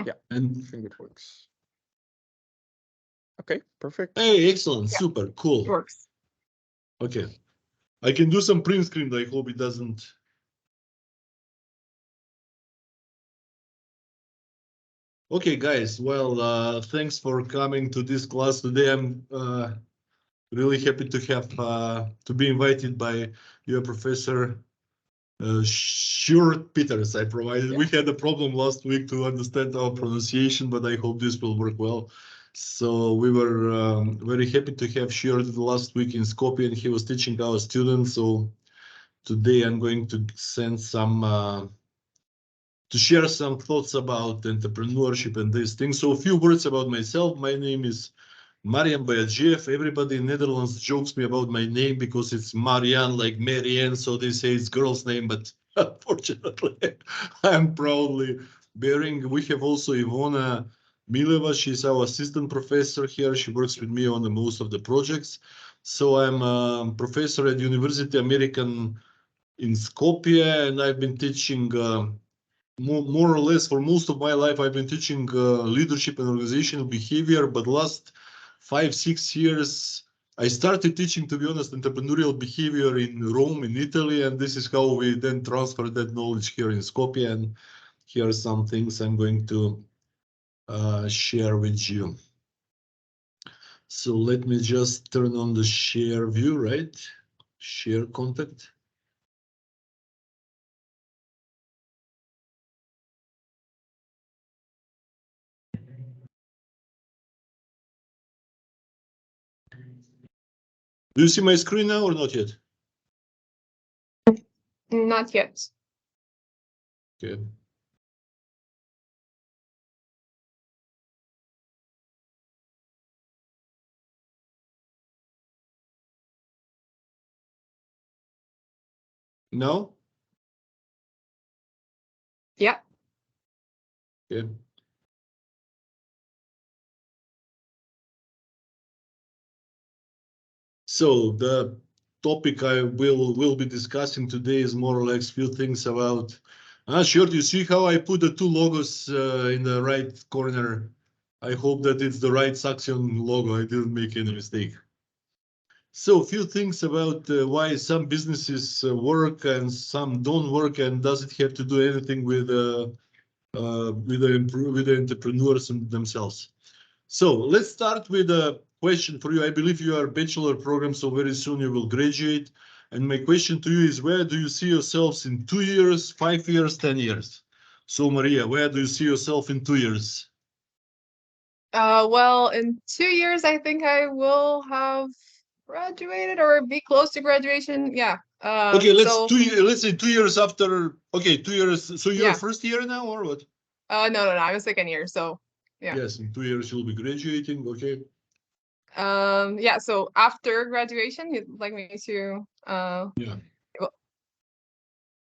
Yeah, And I think it works. Okay, perfect. hey, excellent, Yeah. super cool. It works. Okay, I can do some print screen. I hope it doesn't. Okay, guys. Well, thanks for coming to this class today. I'm really happy to have to be invited by your professor, Sjoerd Peters. I provided. Yeah. We had a problem last week to understand our pronunciation, but I hope this will work well. So we were very happy to have Sjoerd last week in Skopje, and he was teaching our students. So today I'm going to send some. To share some thoughts about entrepreneurship and these things. So a few words about myself. My name is Bojadjiev. Everybody in Netherlands jokes me about my name because it's Marianne, like Marianne, so they say it's girl's name, but unfortunately, I'm proudly bearing. We have also Ivona Mileva. She's our assistant professor here. She works with me on most of the projects. So I'm a professor at University American in Skopje, and I've been teaching more or less for most of my life. I've been teaching leadership and organizational behavior, but last 5-6 years I started teaching, to be honest, entrepreneurial behavior in Rome, in Italy, and this is how we then transfer that knowledge here in Skopje. And here are some things I'm going to share with you. So let me just turn on the share view, right? Share contact. Do you see my screen now or not yet? Not yet. Okay. No? Yeah. Okay. So the topic I will be discussing today is more or less few things about. Sure, you see how I put the two logos in the right corner. I hope that it's the right Saxion logo. I didn't make any mistake. So a few things about why some businesses work and some don't work, and does it have to do anything with the entrepreneurs themselves. So let's start with a question for you. I believe you are a bachelor program, so very soon you will graduate. And my question to you is, where do you see yourselves in 2 years, 5 years, 10 years? So Maria, where do you see yourself in 2 years? Well, in 2 years, I think I will have graduated or be close to graduation. Yeah. Okay, let's say 2 years after. Okay, 2 years. So you're Yeah. first year now, or what? No, I'm a second year. So yeah. Yes, in 2 years you'll be graduating. Okay. Yeah. So after graduation, you'd like me to Yeah. well,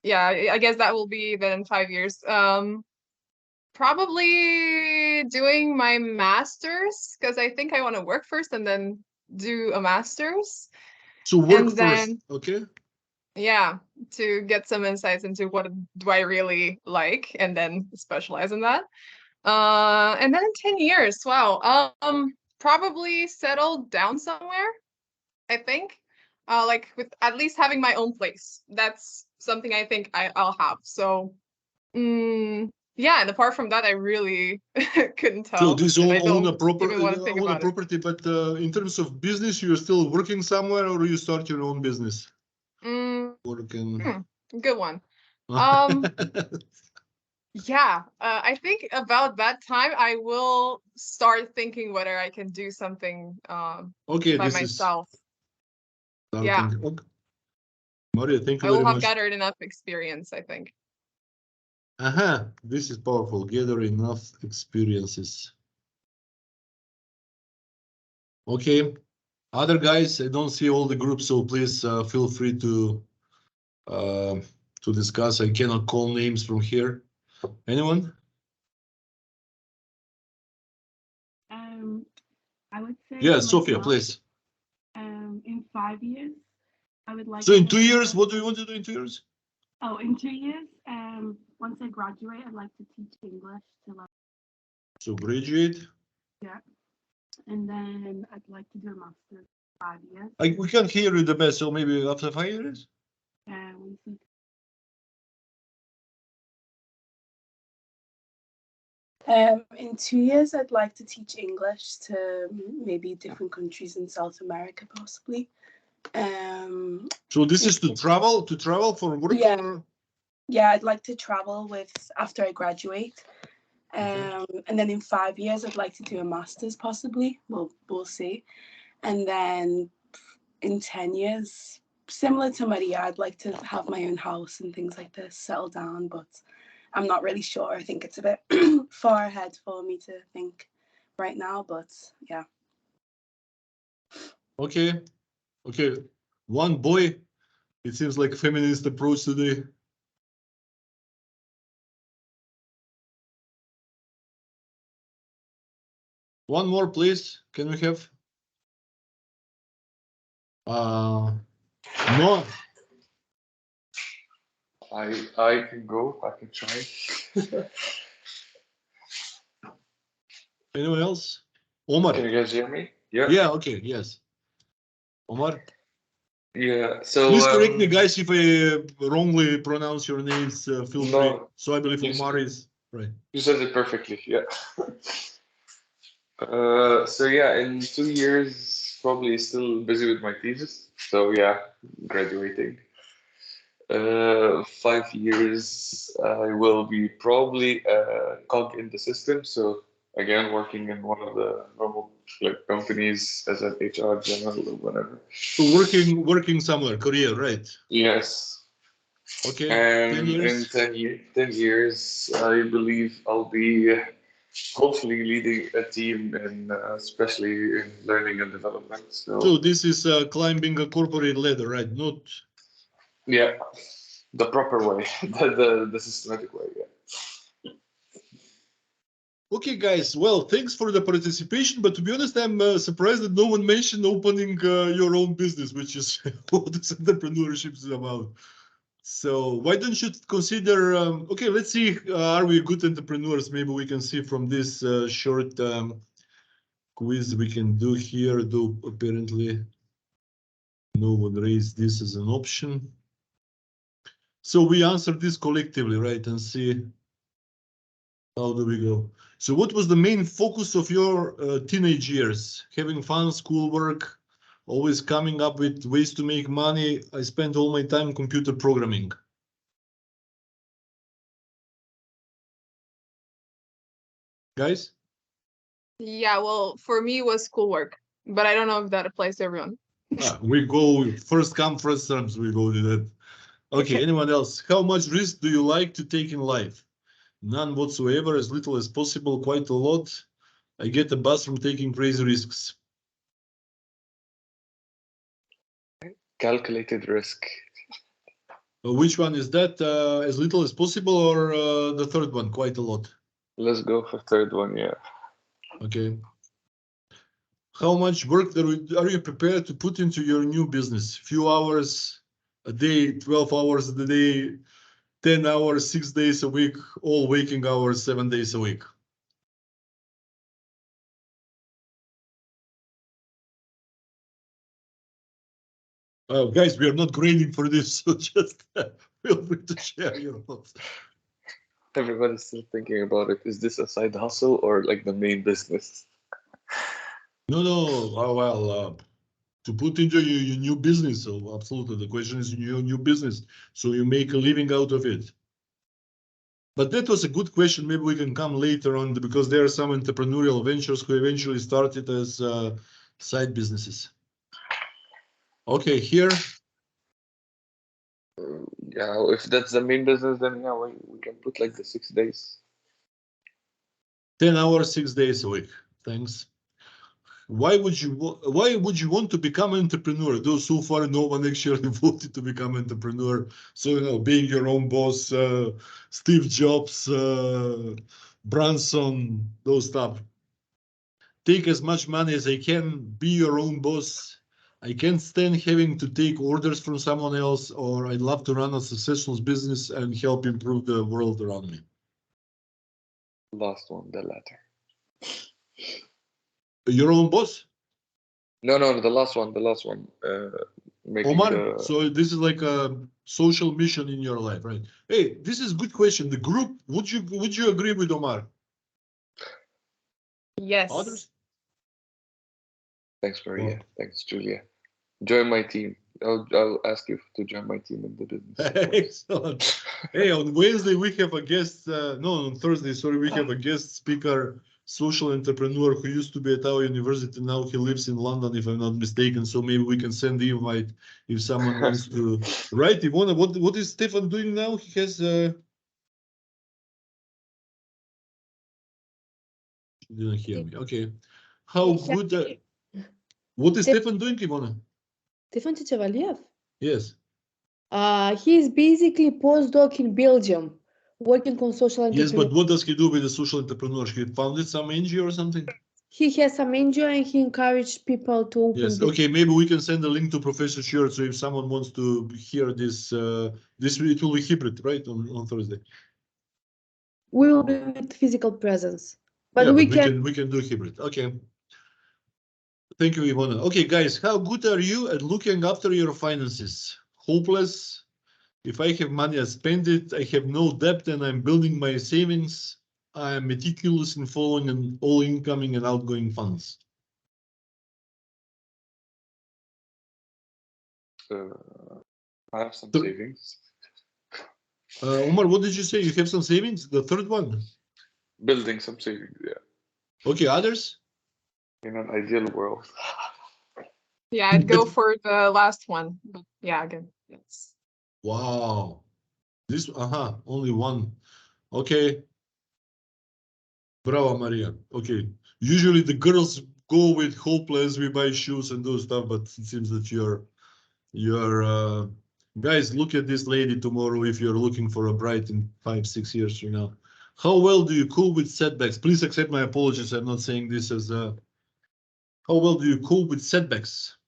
yeah, I guess that will be then in 5 years. Probably doing my master's, because I think I want to work first and then do a master's. So work And first. then, Okay. yeah, to get some insights into what do I really like, and then specialize in that. And then in 10 years, wow, probably settle down somewhere, I think. Like with at least having my own place. That's something I think I'll have. So yeah, and apart from that, I really couldn't tell. So this and I own don't a proper even want to think own a about it. property, but in terms of business, you're still working somewhere, or you start your own business? Working. Good one. Um, yeah, I think about that time I will start thinking whether I can do something Okay, by this myself. is Yeah, starting. Okay. Maria, thank you I will very have much. gathered enough experience, I think. This is powerful. Gather enough experiences. Okay, other guys, I don't see all the groups, so please feel free to discuss. I cannot call names from here. Anyone? I would say. Yeah, Sophia, please. In 5 years, I would like. So in 2 years, what do you want to do in 2 years? Oh, in 2 years, once I graduate, I'd like to teach English to like So graduate. Yeah. And then I'd like to do a master's 5 years. We can't hear you the best, so maybe after 5 years? One second. In 2 years, I'd like to teach English to maybe different countries in South America, possibly. So this is to travel for work? Yeah. Or? Yeah, I'd like to travel after I graduate. Okay. And then in 5 years, I'd like to do a master's, possibly. We'll see. And then in 10 years, similar to Maria, I'd like to have my own house and things like this, settle down, but I'm not really sure. I think it's a bit far ahead for me to think right now, but yeah. Okay. One boy. It seems like a feminist approach today. One more, please. Can we have? No. I can go. I can try. Anyone else? Omar. Can you guys hear me? Yeah. Yeah. Okay. Yes. Omar. Yeah. So Please correct me, guys, if I wrongly pronounce your names. Feel free. So I believe Omar is right. You said it perfectly. Yeah. So yeah, in 2 years, probably still busy with my thesis. So yeah, graduating. 5 years, I will be probably a cog in the system. So again, working in one of the normal companies as an HR general or whatever. So working somewhere, Korea, right? Yes. Okay. And 10 years. in 10 years, I believe I'll be hopefully leading a team, especially in learning and development. So this is climbing a corporate ladder, right? Not. Yeah, the proper way, the systematic way. Yeah. Okay, guys. Well, thanks for the participation. But to be honest, I'm surprised that no one mentioned opening your own business, which is what this entrepreneurship is about. So why don't you consider? Okay, let's see. Are we good entrepreneurs? Maybe we can see from this short quiz we can do here. Though apparently no one raised this as an option. So we answer this collectively, right? And see how do we go. So what was the main focus of your teenage years? Having fun, schoolwork, always coming up with ways to make money. I spent all my time computer programming. Guys? Yeah, well, for me it was schoolwork, but I don't know if that applies to everyone. We go first come, first serves, we go to that. Okay, anyone else? How much risk do you like to take in life? None whatsoever, as little as possible, quite a lot. I get a buzz from taking crazy risks. Calculated risk. Which one is that? As little as possible, or the third one, quite a lot? Let's go for third one, yeah. Okay. How much work are you prepared to put into your new business? Few hours a day, 12 hours a day, 10 hours, 6 days a week, all waking hours, 7 days a week. Guys, we are not grading for this, so just feel free to share your thoughts. Everybody's still thinking about it. Is this a side hustle or like the main business? No. Oh, well, to put into your new business. So absolutely, the question is your new business. So you make a living out of it. But that was a good question. Maybe we can come later on because there are some entrepreneurial ventures who eventually started as side businesses. Okay, here. Yeah, if that's the main business, then yeah, we can put like the 6 days. 10 hours, 6 days a week. Thanks. Why would you want to become an entrepreneur? Though so far no one actually voted to become an entrepreneur. So being your own boss, Steve Jobs, Branson, those stuff. Take as much money as I can, be your own boss. I can't stand having to take orders from someone else, or I'd love to run a successful business and help improve the world around me. Last one, the latter. Your own boss? No, the last one. Making Omar, the so this is like a social mission in your life, right? Hey, this is a good question. The group, would you agree with Omar? Yes. Others? Thanks, Maria. Wow. Thanks, Julia. Join my team. I'll ask you to join my team in the business. Excellent. Hey, on Wednesday we have a guest. No, on Thursday, sorry, we have a guest speaker, social entrepreneur who used to be at our university. Now he lives in London, if I'm not mistaken. So maybe we can send the invite if someone wants to. Right, Ivona, what is Stefan doing now? He has. Didn't hear me. Okay. How good? What is Stefan doing, Ivona? Stefan Chevaliev. Yes. He's basically postdoc in Belgium, working on social entrepreneurship. Yes, but what does he do with the social entrepreneurship? He founded some NGO or something? He has some NGO and he encouraged people to open. Yes. Okay. Maybe we can send a link to Professor Sjoerd. So if someone wants to hear this, it will be hybrid, right, on Thursday. We will be with physical presence, but yeah, we can do hybrid. Okay. Thank you, Ivona. Okay, guys, how good are you at looking after your finances? Hopeless. If I have money, I spend it. I have no debt, and I'm building my savings. I am meticulous in following all incoming and outgoing funds. I have some savings. Omar, what did you say? You have some savings? The third one? Building some savings, yeah. Okay, others? In an ideal world. Yeah, I'd go for the last one. But yeah, again, yes. Wow. This, only one. Okay. Bravo, Maria. Okay. Usually the girls go with hopeless, we buy shoes and do stuff, but it seems that you're guys, look at this lady tomorrow if you're looking for a bride in 5-6 years from now. How well do you cope with setbacks? Please accept my apologies. I'm not saying this as a. How well do you cope with setbacks?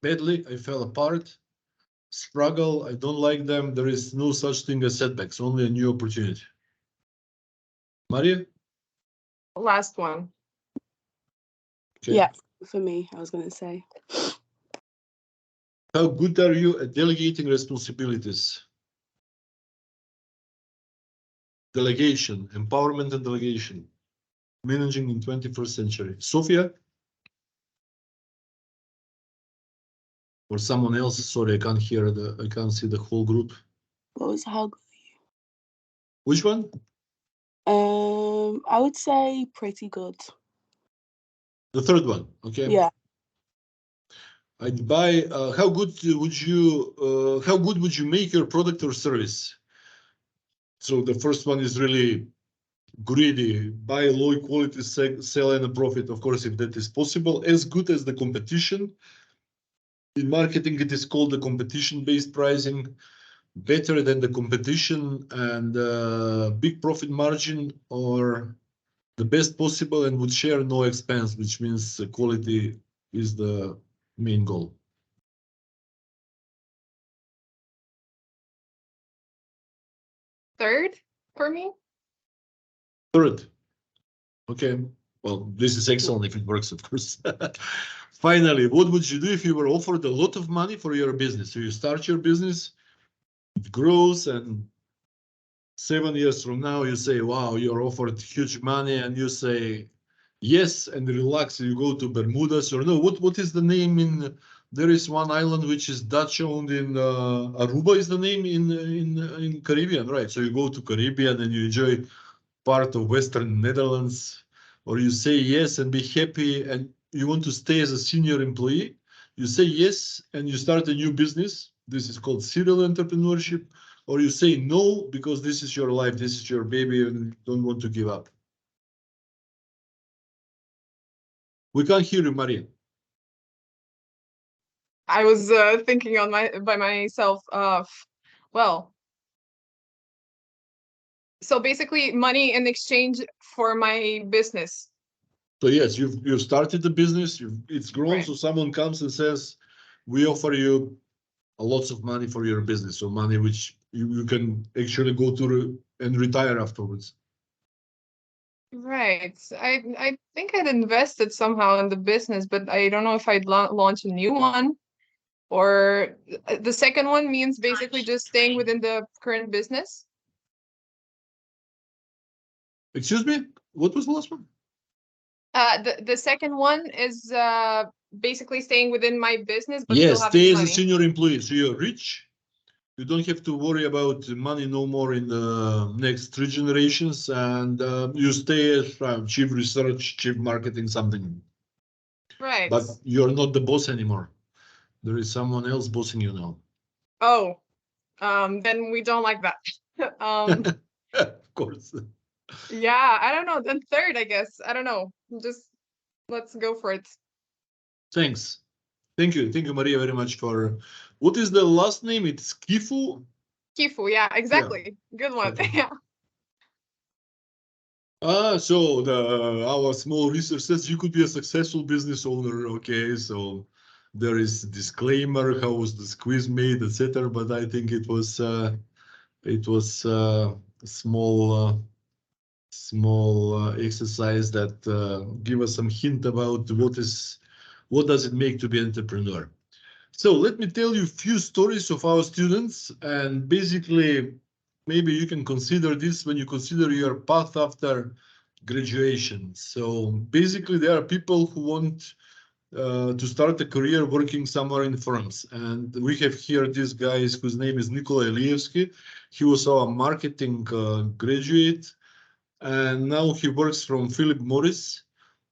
Badly, I fell apart. Struggle, I don't like them. There is no such thing as setbacks, only a new opportunity. Maria? Last one. Okay. Yeah, for me, I was going to say. How good are you at delegating responsibilities? Delegation, empowerment and delegation. Managing in 21st century. Sophia? Or someone else? Sorry, I can't hear I can't see the whole group. What was how good Which one? are you? I would say pretty good. The third one, okay. Yeah. I'd buy, how good would you make your product or service? So the first one is really greedy, buy low quality, sell and a profit, of course, if that is possible, as good as the competition. In marketing, it is called the competition-based pricing, better than the competition, and big profit margin, or the best possible and would share no expense, which means quality is the main goal. Third for me? Third. Okay. Well, this is excellent if it works, of course. Finally, what would you do if you were offered a lot of money for your business? So you start your business, it grows, and 7 years from now, you say, wow, you're offered huge money, and you say, yes, and relax, you go to Bermudas, or no, what is the name in, there is one island which is Dutch owned in, Aruba is the name in Caribbean, right? So you go to Caribbean and you enjoy part of Western Netherlands, or you say yes and be happy and you want to stay as a senior employee, you say yes and you start a new business. This is called serial entrepreneurship. Or you say no because this is your life, this is your baby, and you don't want to give up. We can't hear you, Maria. I was thinking by myself of, well, so basically money in exchange for my business. So yes, you've started the business, it's grown, Right. so someone comes and says, we offer you lots of money for your business, so money which you can actually go to and retire afterwards. Right. I think I'd invested somehow in the business, but I don't know if I'd launch a new one. Or the second one means basically just staying within the current business. Excuse me? What was the last one? The second one is basically staying within my business, but still Yes, having stay as a money. senior employee. So you're rich. You don't have to worry about money no more in the next 3 generations, and you stay as chief research, chief marketing, something. Right. But you're not the boss anymore. There is someone else bossing you now. Oh, then we don't like that. Of course. Yeah, I don't know. Then third, I guess. I don't know. Just let's go for it. Thanks. Thank you, Maria, very much for. What is the last name? It's Kifu. Kifu, yeah, exactly. Good one. Okay. Yeah. So our small research says you could be a successful business owner. Okay, so there is a disclaimer, how was the squeeze made, etc. But I think it was a small exercise that give us some hint about what does it make to be an entrepreneur. So let me tell you a few stories of our students, and basically, maybe you can consider this when you consider your path after graduation. So basically, there are people who want to start a career working somewhere in France. And we have here this guy whose name is Nikolai Lievsky. He was our marketing graduate, and now he works from Philip Morris.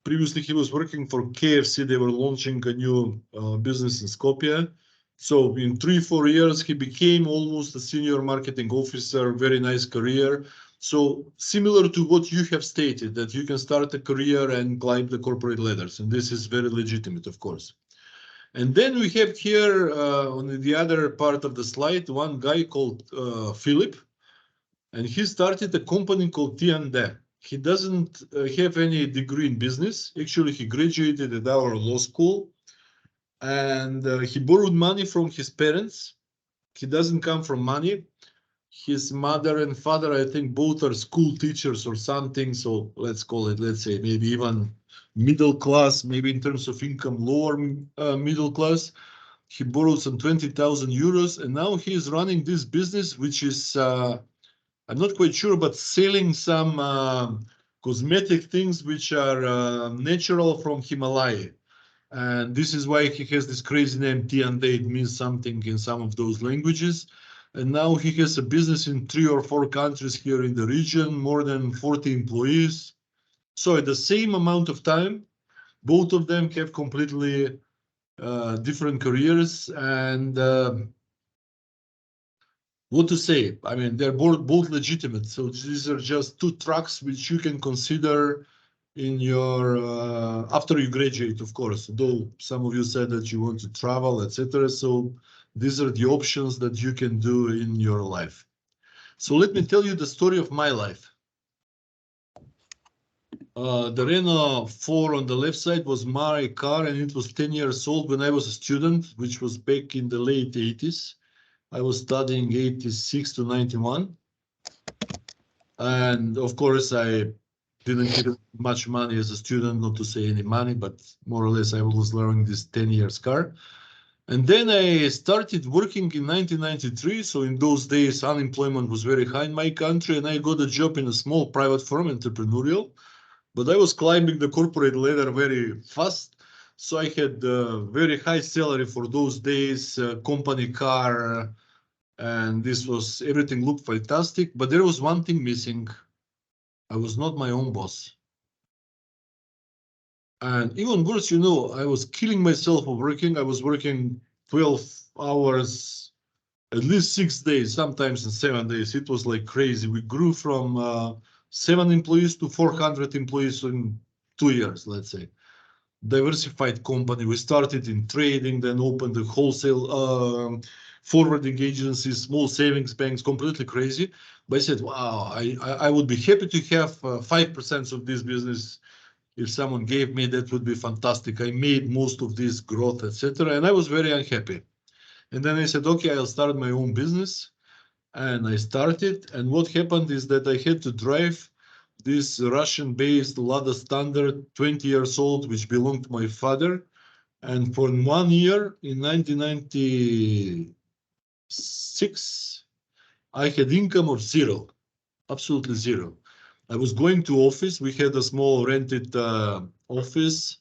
Previously, he was working for KFC. They were launching a new business in Skopje. So in 3-4 years, he became almost a senior marketing officer, very nice career. So similar to what you have stated, that you can start a career and climb the corporate ladders. And this is very legitimate, of course. And then we have here on the other part of the slide, one guy called Philip. And he started a company called T&D. He doesn't have any degree in business. Actually, he graduated at our law school, and he borrowed money from his parents. He doesn't come from money. His mother and father, I think, both are school teachers or something. So let's call it, let's say, maybe even middle class, maybe in terms of income, lower middle class. He borrowed some 20,000 euros, and now he is running this business, which is I'm not quite sure, but selling some cosmetic things which are natural from Himalaya. And this is why he has this crazy name T&D. It means something in some of those languages. And now he has a business in 3 or 4 countries here in the region, more than 40 employees. So at the same amount of time, both of them have completely different careers. And what to say? I mean, they're both legitimate. So these are just 2 tracks which you can consider in your after you graduate, of course. Though some of you said that you want to travel, etc. So these are the options that you can do in your life. So let me tell you the story of my life. The Renault 4 on the left side was my car, and it was 10 years old when I was a student, which was back in the late 80s. I was studying 86 to 91. And of course, I didn't get much money as a student, not to say any money, but more or less I was learning this 10 years car. And then I started working in 1993. So in those days, unemployment was very high in my country, and I got a job in a small private firm, Entrepreneurial. But I was climbing the corporate ladder very fast. So I had a very high salary for those days, company car, and this was, everything looked fantastic. But there was one thing missing. I was not my own boss. And even worse, I was killing myself for working. I was working 12 hours, at least 6 days, sometimes in 7 days. It was like crazy. We grew from 7 employees to 400 employees in 2 years, let's say. Diversified company. We started in trading, then opened the wholesale forwarding agencies, small savings banks, completely crazy. But I said, wow, I would be happy to have 5% of this business. If someone gave me, that would be fantastic. I made most of this growth, etc. And I was very unhappy. And then I said, okay, I'll start my own business. And I started. And what happened is that I had to drive this Russian-based Lada Standard, 20 years old, which belonged to my father. And for 1 year in 1996, I had income of zero, absolutely zero. I was going to office. We had a small rented office,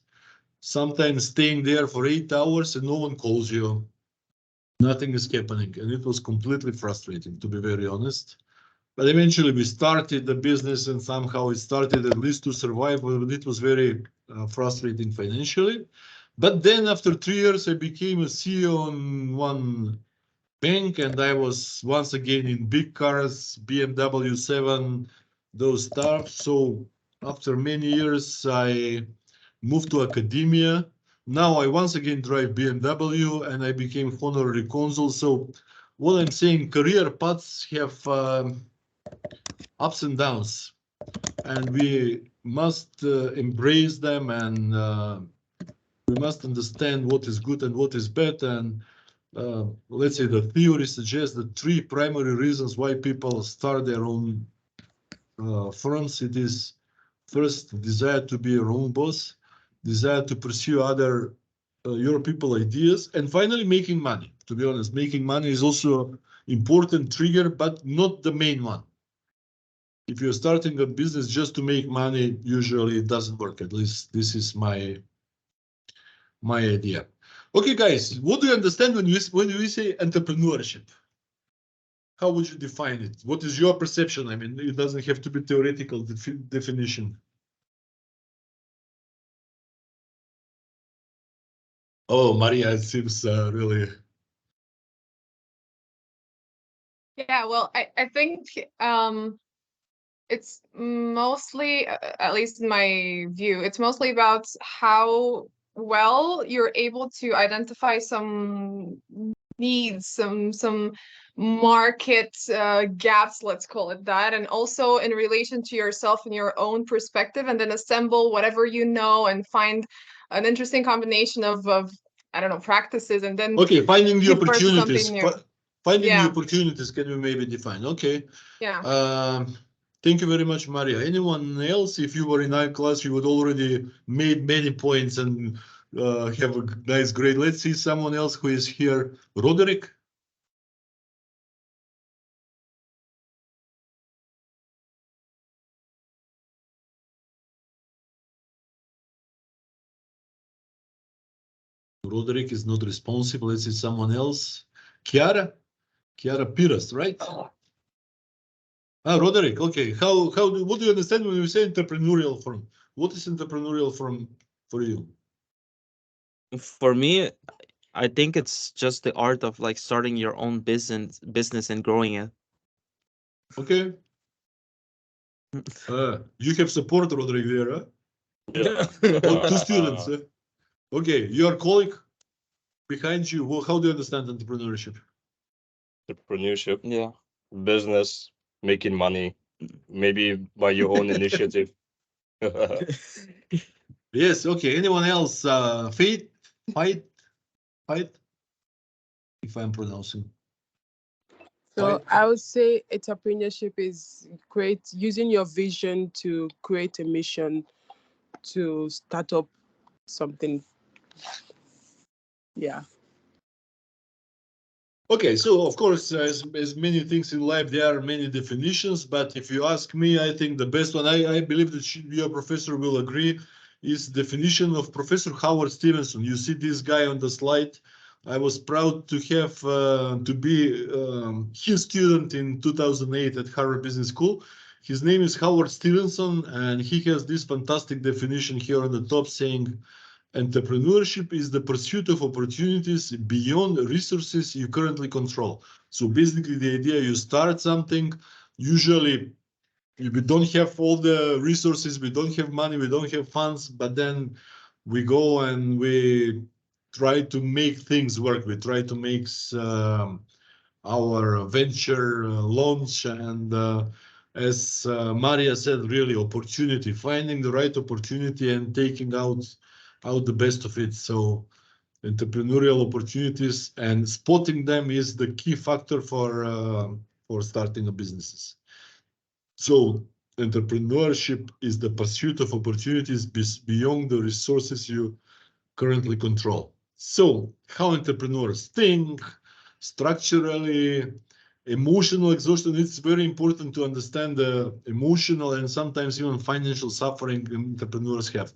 sometimes staying there for 8 hours and no one calls you. Nothing is happening. And it was completely frustrating, to be very honest. But eventually we started the business and somehow it started at least to survive, but it was very frustrating financially. But then after 3 years, I became a CEO in one bank and I was once again in big cars, BMW 7, those stuff. So after many years, I moved to academia. Now I once again drive BMW and I became honorary consul. So what I'm saying, career paths have ups and downs, and we must embrace them, and we must understand what is good and what is bad. And let's say the theory suggests the 3 primary reasons why people start their own firms. It is first, desire to be your own boss, desire to pursue other your people ideas, and finally making money. To be honest, making money is also important trigger, but not the main one. If you're starting a business just to make money, usually it doesn't work. At least this is my idea. Okay, guys, what do you understand when we say entrepreneurship? How would you define it? What is your perception? I mean, it doesn't have to be theoretical definition. Oh, Maria, it seems really. Yeah, well, I think it's mostly, at least in my view, it's mostly about how well you're able to identify some needs, some market gaps, let's call it that, and also in relation to yourself and your own perspective, and then assemble whatever you know and find an interesting combination of I don't know, practices, and then okay, finding the give birth to opportunities. something new. Finding Yeah. the opportunities, can you maybe define? Okay. Yeah. Thank you very much, Maria. Anyone else? If you were in our class, you would already made many points and have a nice grade. Let's see someone else who is here. Roderick? Roderick is not responsible. Let's see someone else. Chiara Peters, right? Roderick, okay. What do you understand when you say entrepreneurial firm? What is entrepreneurial firm for you? For me, I think it's just the art of like starting your own business and growing it. Okay. You have support, Roderick, there, huh? Yeah. 2 students. Okay, your colleague behind you. Well, how do you understand entrepreneurship? Entrepreneurship, Yeah. business, making money, maybe by your own initiative. Yes, okay. Anyone else? Fight, if I'm pronouncing. So Fight. I would say entrepreneurship is using your vision to create a mission to start up something. Yeah. Okay, so of course, as many things in life, there are many definitions, but if you ask me, I think the best one, I believe that your professor will agree, is definition of Professor Howard Stevenson. You see this guy on the slide. I was proud to have to be his student in 2008 at Harvard Business School. His name is Howard Stevenson, and he has this fantastic definition here on the top saying, entrepreneurship is the pursuit of opportunities beyond resources you currently control. So basically the idea, you start something, usually we don't have all the resources, we don't have money, we don't have funds, but then we go and we try to make things work. We try to make our venture launch, and as Maria said, really opportunity, finding the right opportunity and taking out the best of it. So entrepreneurial opportunities and spotting them is the key factor for starting a businesses. So entrepreneurship is the pursuit of opportunities beyond the resources you currently control. So how entrepreneurs think structurally, emotional exhaustion, it's very important to understand the emotional and sometimes even financial suffering entrepreneurs have.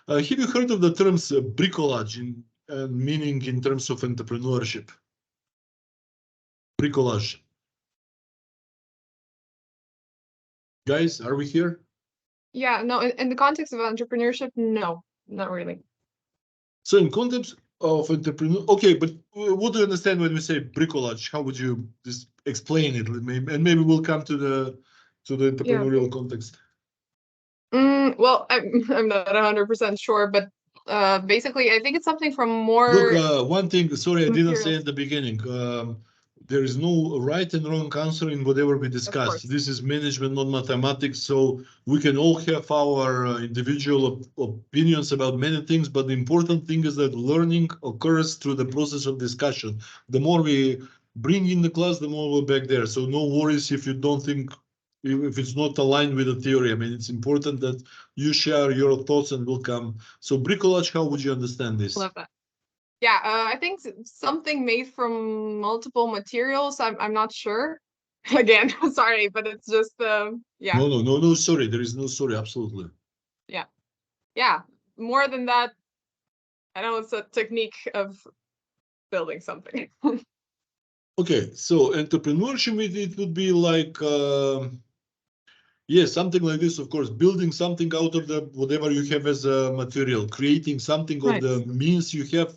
Have you heard of the terms bricolage, meaning in terms of entrepreneurship? Bricolage. Guys, are we here? Yeah, no, in the context of entrepreneurship, no, not really. So in context of entrepreneur, okay, but what do you understand when we say bricolage? How would you just explain it? And maybe we'll come to the entrepreneurial context. Well, I'm not 100% sure, but basically, I think it's something from more. Look, one thing, sorry, I didn't say materials. at the beginning. There is no right and wrong answer in whatever we discuss. This is management, not mathematics. So we can all have our individual opinions about many things, but the important thing is that learning occurs through the process of discussion. The more we bring in the class, the more we're back there. So no worries if you don't think, if it's not aligned with the theory. I mean, it's important that you share your thoughts and we'll come. So bricolage, how would you understand this? Love that. Yeah, I think something made from multiple materials. I'm not sure. Again, sorry, but it's just yeah. No, sorry. There is no sorry, absolutely. Yeah. More than that, I know it's a technique of building something. Okay, so entrepreneurship, it would be like yes, something like this, of course, building something out of the whatever you have as a material, creating something of the means you have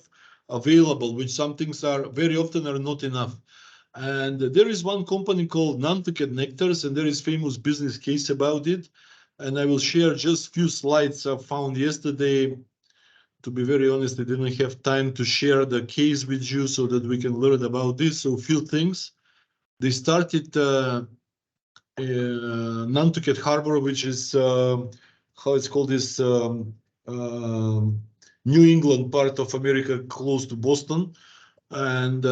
available, which some things are very often are not enough. And there is one company called Nantucket Nectars, and there is famous business case about it. And I will share just few slides I found yesterday. To be very honest, I didn't have time to share the case with you so that we can learn about this. So few things. They started Nantucket Harbor, which is how it's called, this New England part of America, close to Boston, and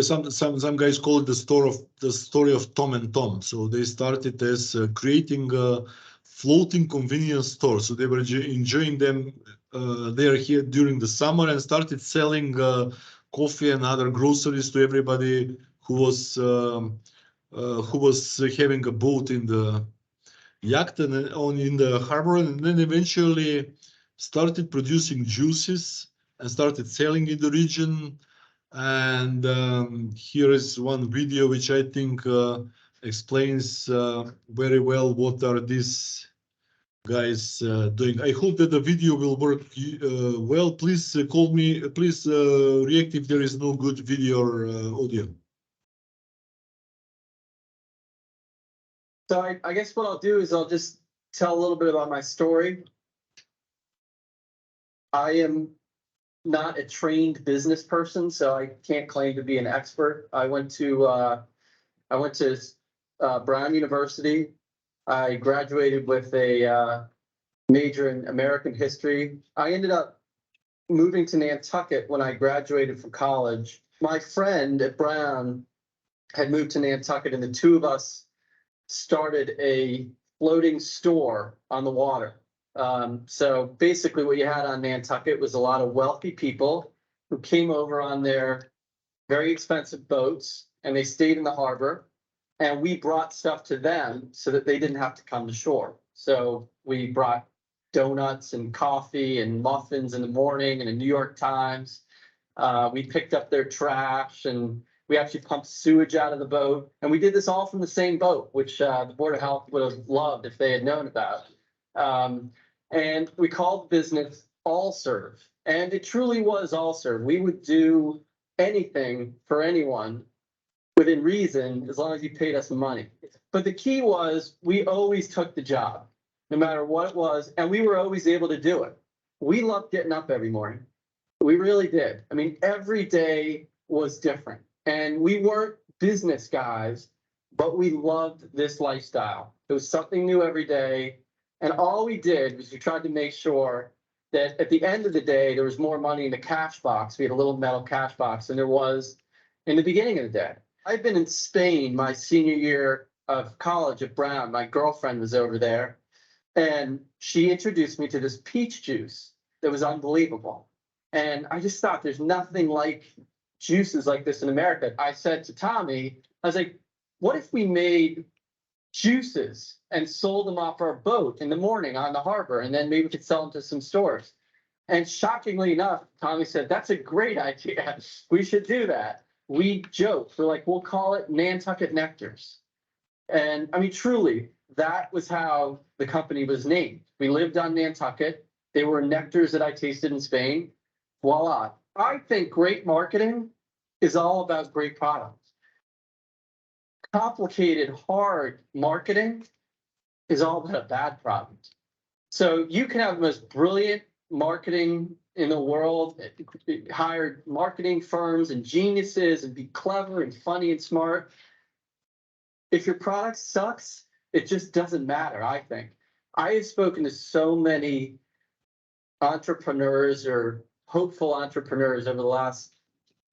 some guys call it the story of Tom and Tom. So they started as creating a floating convenience store. So they were enjoying them there here during the summer and started selling coffee and other groceries to everybody who was having a boat in the yacht and in the harbor, and then eventually started producing juices and started selling in the region. And here is one video which I think explains very well what are these guys doing. I hope that the video will work well. Please call me, please react if there is no good video or audio. So I guess what I'll do is I'll just tell a little bit about my story. I am not a trained business person, so I can't claim to be an expert. I went to Brown University. I graduated with a major in American history. I ended up moving to Nantucket when I graduated from college. My friend at Brown had moved to Nantucket, and the two of us started a floating store on the water. So basically what you had on Nantucket was a lot of wealthy people who came over on their very expensive boats, and they stayed in the harbor, and we brought stuff to them so that they didn't have to come to shore. So we brought donuts and coffee and muffins in the morning and a New York Times. We picked up their trash, and we actually pumped sewage out of the boat. And we did this all from the same boat, which the Board of Health would have loved if they had known about. And we called the business All Serve. And it truly was All Serve. We would do anything for anyone within reason, as long as you paid us money. But the key was we always took the job, no matter what it was, and we were always able to do it. We loved getting up every morning. We really did. I mean, every day was different. And we weren't business guys, but we loved this lifestyle. It was something new every day. And all we did was we tried to make sure that at the end of the day, there was more money in the cash box. We had a little metal cash box than there was in the beginning of the day. I've been in Spain my senior year of college at Brown. My girlfriend was over there, and she introduced me to this peach juice that was unbelievable. And I just thought there's nothing like juices like this in America. I said to Tommy, I was like, what if we made juices and sold them off our boat in the morning on the harbor, and then maybe we could sell them to some stores? And shockingly enough, Tommy said, that's a great idea. We should do that. We joked, we're like, we'll call it Nantucket Nectars. And I mean, truly, that was how the company was named. We lived on Nantucket. They were nectars that I tasted in Spain. Voila. I think great marketing is all about great products. Complicated, hard marketing is all about a bad product. So you can have the most brilliant marketing in the world, hire marketing firms and geniuses and be clever and funny and smart. If your product sucks, it just doesn't matter, I think. I have spoken to so many entrepreneurs or hopeful entrepreneurs over the last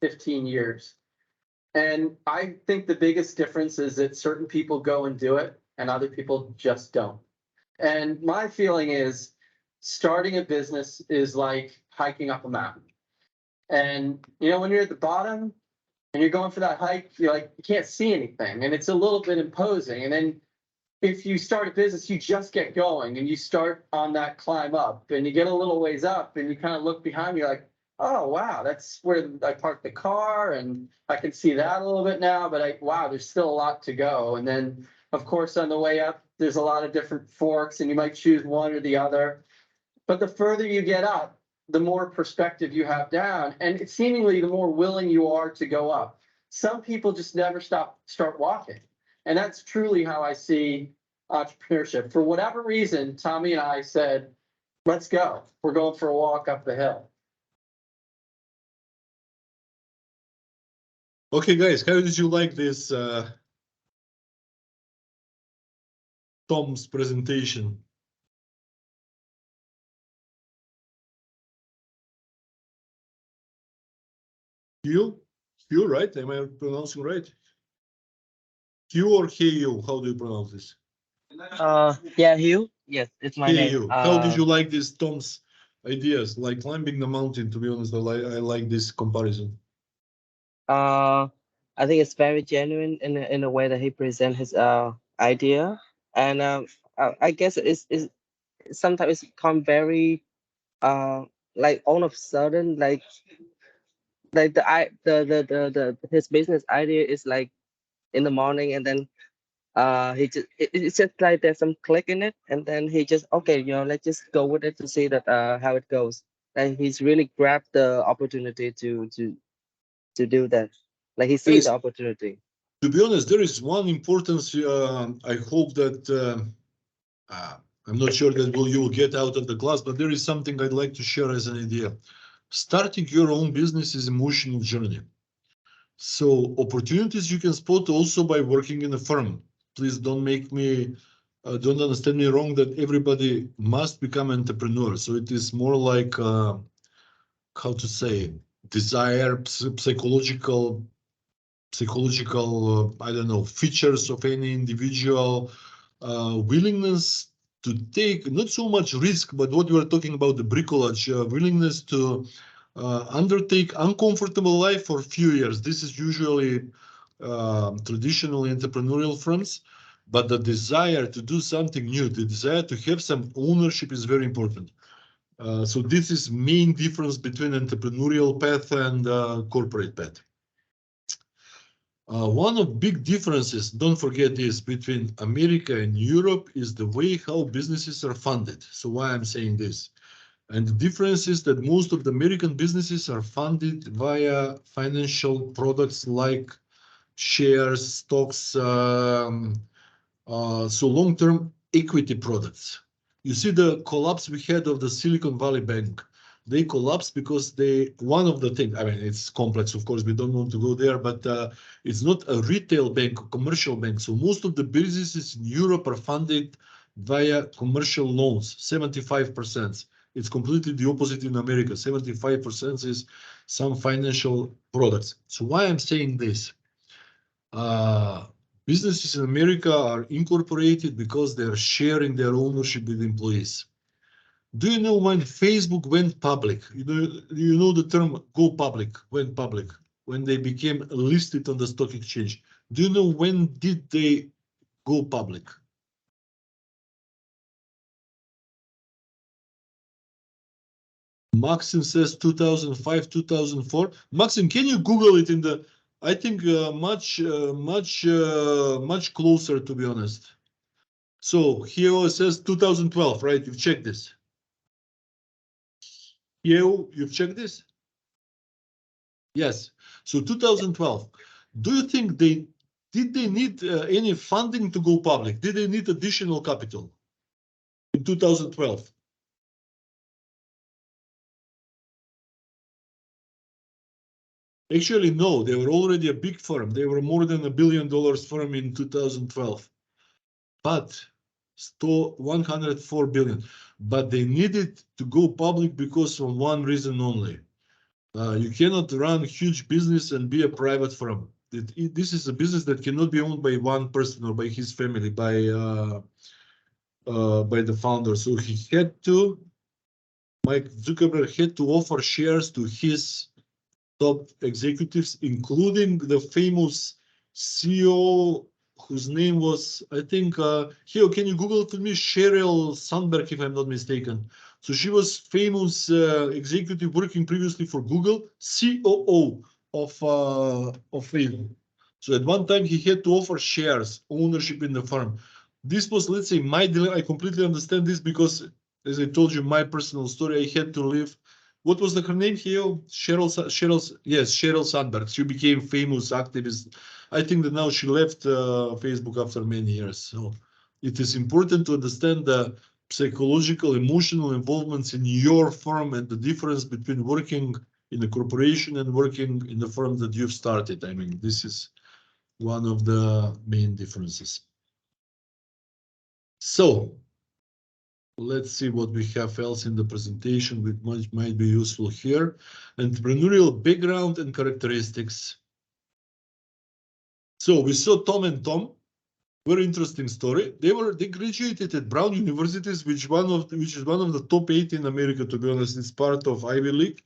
15 years. And I think the biggest difference is that certain people go and do it and other people just don't. And my feeling is starting a business is like hiking up a mountain. And you know, when you're at the bottom and you're going for that hike, you're like, you can't see anything and it's a little bit imposing. And then if you start a business, you just get going and you start on that climb up and you get a little ways up and you kind of look behind you like, oh, wow, that's where I parked the car and I can see that a little bit now, but wow, there's still a lot to go. And then of course, on the way up, there's a lot of different forks and you might choose one or the other. But the further you get up, the more perspective you have down, and it's seemingly the more willing you are to go up. Some people just never start walking. And that's truly how I see entrepreneurship. For whatever reason, Tommy and I said, let's go. We're going for a walk up the hill. Okay, guys, how did you like this Tom's presentation? Hugh, right? Am I pronouncing right? Hugh or Hugh? How do you pronounce this? Yeah, Hugh. Yes, it's my name. Hugh. How did you like this Tom's ideas? Like climbing the mountain, to be honest, I like this comparison. I think it's very genuine in a way that he presents his idea, and I guess it's sometimes it's come very like all of a sudden like the his business idea is like in the morning, and then he just it's just like there's some click in it, and then he just okay, you know, let's just go with it to see that how it goes. And he's really grabbed the opportunity to do that. Like he sees the opportunity. To be honest, there is one importance. I hope that I'm not sure that you will get out of the class, but there is something I'd like to share as an idea. Starting your own business is an emotional journey. So opportunities you can spot also by working in a firm. Please don't make me, don't understand me wrong that everybody must become an entrepreneur. So it is more like, how to say, desire, psychological, I don't know, features of any individual, willingness to take not so much risk, but what we were talking about, the bricolage, willingness to undertake uncomfortable life for a few years. This is usually traditionally entrepreneurial firms, but the desire to do something new, the desire to have some ownership is very important. So this is main difference between entrepreneurial path and corporate path. One of big differences, don't forget this, between America and Europe is the way how businesses are funded. So why I'm saying this? And the difference is that most of the American businesses are funded via financial products like shares, stocks, so long-term equity products. You see the collapse we had of the Silicon Valley Bank. They collapsed because one of the things, I mean, it's complex, of course, we don't want to go there, but it's not a retail bank, a commercial bank. So most of the businesses in Europe are funded via commercial loans, 75%. It's completely the opposite in America. 75% is some financial products. So why I'm saying this? Businesses in America are incorporated because they are sharing their ownership with employees. Do you know when Facebook went public? You know the term go public, went public, when they became listed on the stock exchange. Do you know when did they go public? Maxim says 2005, 2004. Maxim, can you Google it in the, I think much closer, to be honest. So here it says 2012, right? You've checked this. Here, you've checked this? Yes. So 2012. Do you think did they need any funding to go public? Did they need additional capital in 2012? Actually, no, they were already a big firm. They were more than $1 billion firm in 2012, but still 104 billion. But they needed to go public because of one reason only. You cannot run huge business and be a private firm. This is a business that cannot be owned by one person or by his family, by the founder. So Mike Zuckerberg had to offer shares to his top executives, including the famous CEO whose name was, I think, here, can you Google it for me? Sheryl Sandberg, if I'm not mistaken. So she was famous executive working previously for Google, COO of Facebook. So at one time he had to offer shares, ownership in the firm. This was, let's say, my dilemma. I completely understand this because, as I told you, my personal story, I had to live. What was her name here? Sheryl Sandberg. She became famous activist. I think that now she left Facebook after many years. So it is important to understand the psychological, emotional involvements in your firm and the difference between working in a corporation and working in the firm that you've started. I mean, this is one of the main differences. So let's see what we have else in the presentation, which might be useful here. Entrepreneurial background and characteristics. So we saw Tom and Tom. Very interesting story. They graduated at Brown universities, which is one of the top 8 in America. To be honest, it's part of Ivy League.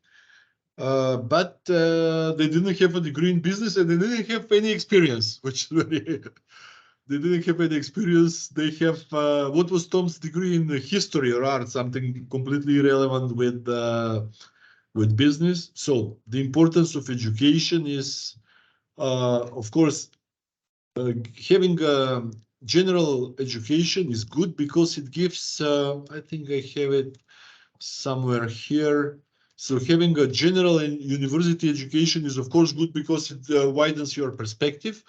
But they didn't have a degree in business and they didn't have any experience, which is very. They didn't have any experience. They have what was Tom's degree in history or art, something completely irrelevant with business. So the importance of education is, of course, having a general education is good because it gives. I think I have it somewhere here. So having a general and university education is, of course, good because it widens your perspective.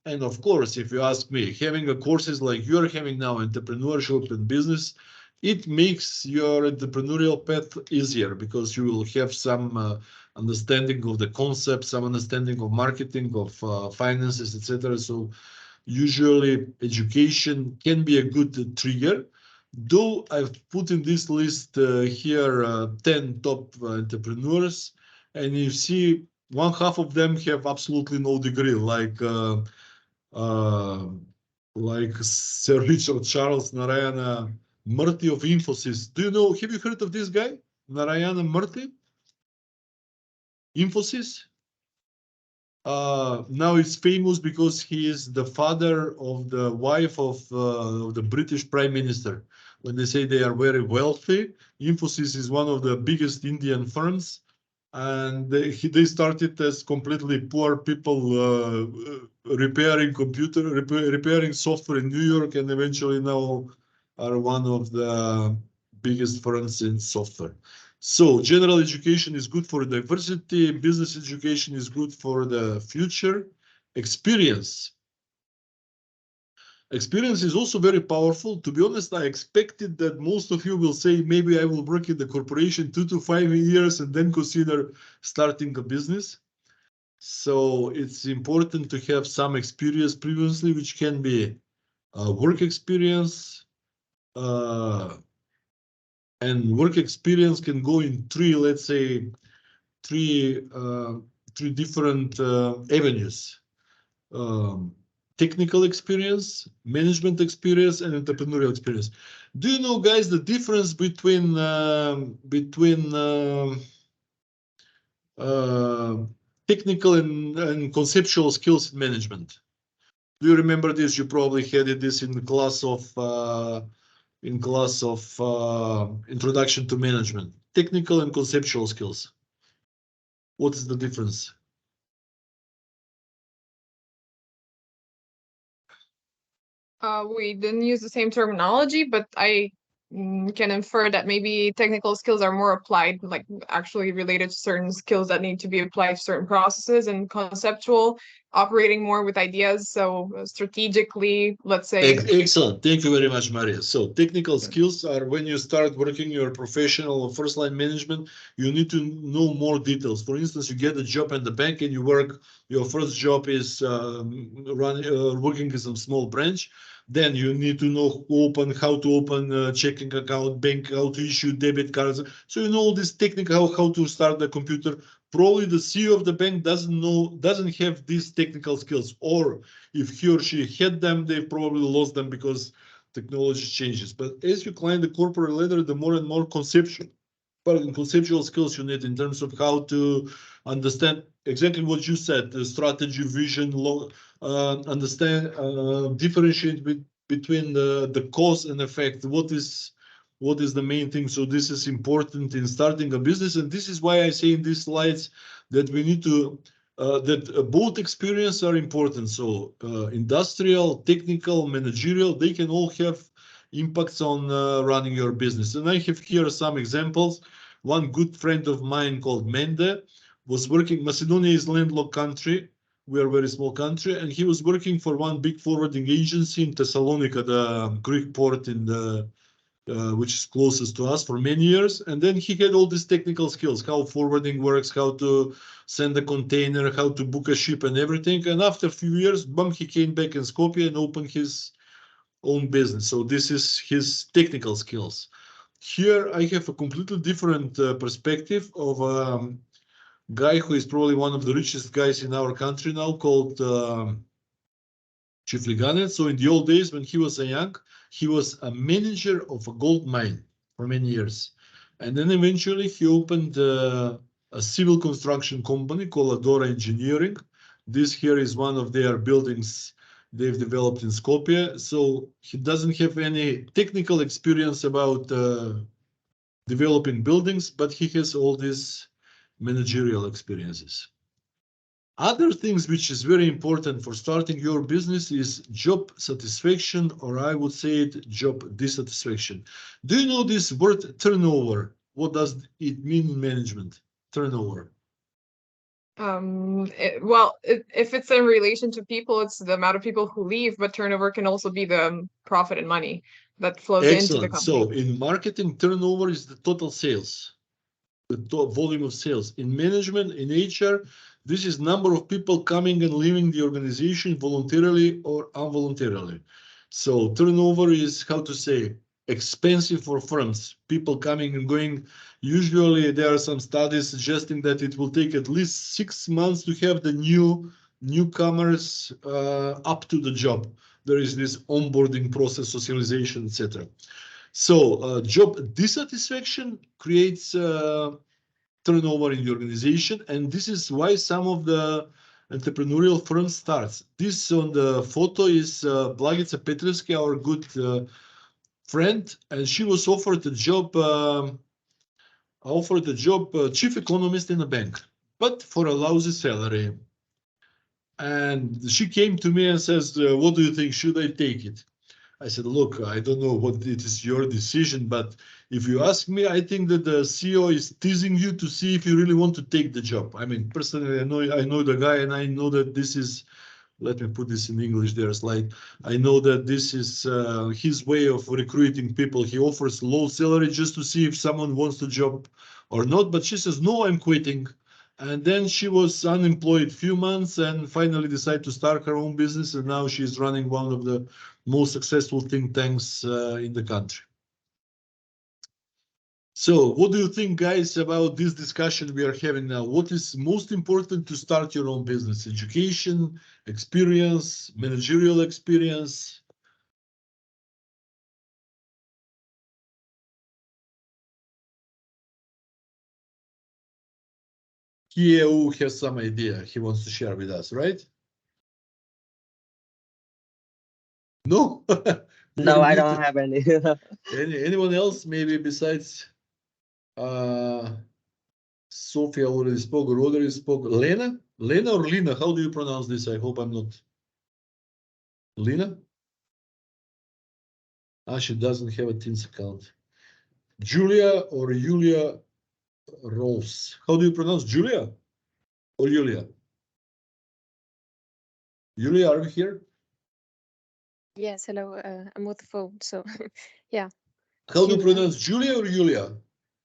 And of course, if you ask me, having a courses like you're having now, entrepreneurship and business, it makes your entrepreneurial path easier because you will have some understanding of the concept, some understanding of marketing, of finances, etc. So usually education can be a good trigger. Though I've put in this list here 10 top entrepreneurs, and you see one half of them have absolutely no degree, like Sir Richard Charles Narayana Murthy of Infosys. Do you know, have you heard of this guy? Narayana Murthy? Infosys? Now it's famous because he is the father of the wife of the British Prime Minister. When they say they are very wealthy, Infosys is one of the biggest Indian firms. And they started as completely poor people repairing repairing software in New York, and eventually now are one of the biggest firms in software. So general education is good for diversity, business education is good for the future. Experience is also very powerful. To be honest, I expected that most of you will say, maybe I will work in the corporation 2 to 5 years and then consider starting a business. So it's important to have some experience previously, which can be work experience. And work experience can go in let's say, three different avenues. technical experience, management experience, and entrepreneurial experience. Do you know, guys, the difference between technical and conceptual skills in management? Do you remember this? You probably had this in the class of introduction to management. Technical and conceptual skills. What is the difference? We didn't use the same terminology, but I can infer that maybe technical skills are more applied, like actually related to certain skills that need to be applied to certain processes, and conceptual, operating more with ideas. So strategically, let's say. Excellent. Thank you very much, Maria. So technical skills are when you start working your professional or first line management, you need to know more details. For instance, you get a job in the bank and you work, your first job is working in some small branch. Then you need to know how to open a checking account, bank, how to issue debit cards. So you know all this technical, how to start the computer. Probably the CEO of the bank doesn't have these technical skills, or if he or she had them, they probably lost them because technology changes. But as you climb the corporate ladder, the more and more conceptual skills you need in terms of how to understand exactly what you said, the strategy, vision, understand, differentiate between the cause and effect. What is the main thing? So this is important in starting a business, and this is why I say in these slides that we need to both experience are important. So industrial, technical, managerial, they can all have impacts on running your business. And I have here some examples. One good friend of mine called Mende was working. Macedonia is landlocked country. We are a very small country, and he was working for one big forwarding agency in Thessalonica, the Greek port in the which is closest to us, for many years. And then he had all these technical skills, how forwarding works, how to send a container, how to book a ship and everything. And after a few years, he came back in Skopje and opened his own business. So this is his technical skills. Here I have a completely different perspective of a guy who is probably one of the richest guys in our country now, called Chifliganet. So in the old days when he was young, he was a manager of a gold mine for many years. And then eventually he opened a civil construction company called Adora Engineering. This here is one of their buildings they've developed in Skopje. So he doesn't have any technical experience about developing buildings, but he has all these managerial experiences. Other things which is very important for starting your business is job satisfaction, or I would say it, job dissatisfaction. Do you know this word turnover? What does it mean in management? Turnover. If it's in relation to people, it's the amount of people who leave, but turnover can also be the profit and money that flows into the company. So in marketing, turnover is the total sales, the volume of sales. In management, in HR, this is number of people coming and leaving the organization voluntarily or involuntarily. So turnover is, how to say, expensive for firms, people coming and going. Usually there are some studies suggesting that it will take at least 6 months to have the newcomers up to the job. There is this onboarding process, socialization, etc. So job dissatisfaction creates turnover in the organization, and this is why some of the entrepreneurial firms starts. This on the photo is Blagica Petreski, our good friend, and she was offered a job chief economist in a bank, but for a lousy salary. And she came to me and says, what do you think? Should I take it? I said, look, I don't know what it is your decision, but if you ask me, I think that the CEO is teasing you to see if you really want to take the job. I mean, personally, I know the guy, and I know that this is, let me put this in English, their slide. I know that this is his way of recruiting people. He offers low salary just to see if someone wants the job or not. But she says, no, I'm quitting. And then she was unemployed few months and finally decided to start her own business. And now she's running one of the most successful think tanks in the country. So what do you think, guys, about this discussion we are having now? What is most important to start your own business? Education, experience, managerial experience? Kieu has some idea he wants to share with us, right? No? No, I don't have any. Anyone else, maybe besides Sophia already spoke, Rod already spoke. Lena? Lena or Lina? How do you pronounce this? I hope I'm not. Lina? Ah, she doesn't have a Teams account. Julia or Julia Rose? How do you pronounce Julia or Julia? Julia, are you here? Yes, hello. I'm with the phone, so yeah. How do you Julia. pronounce Julia or Julia?